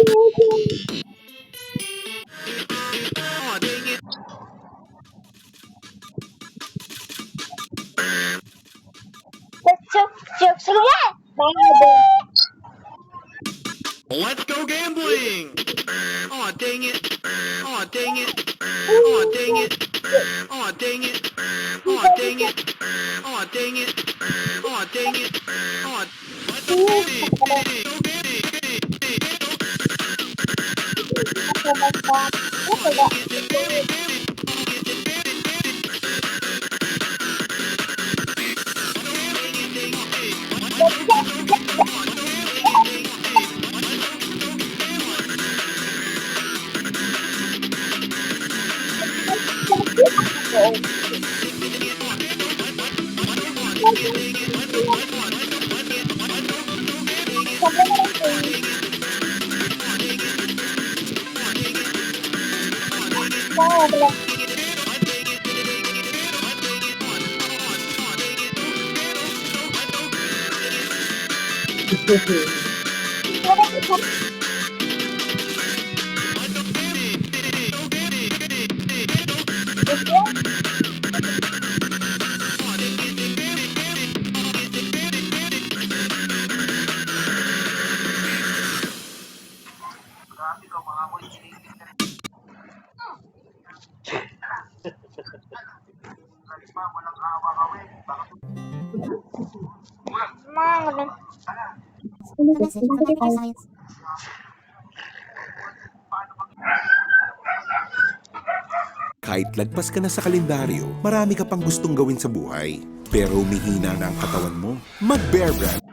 Sige nga! Let's go gambling! Aw, dang it! Aw, dang it! Aw, dang it! Aw, dang it! Aw, dang it! Aw, dang it! Aw, dang it! Aw, let's go Kahit lagpas ka na sa kalendaryo, marami ka pang gustong gawin sa buhay. Pero humihina na ang katawan mo. Mag-Bear Brand.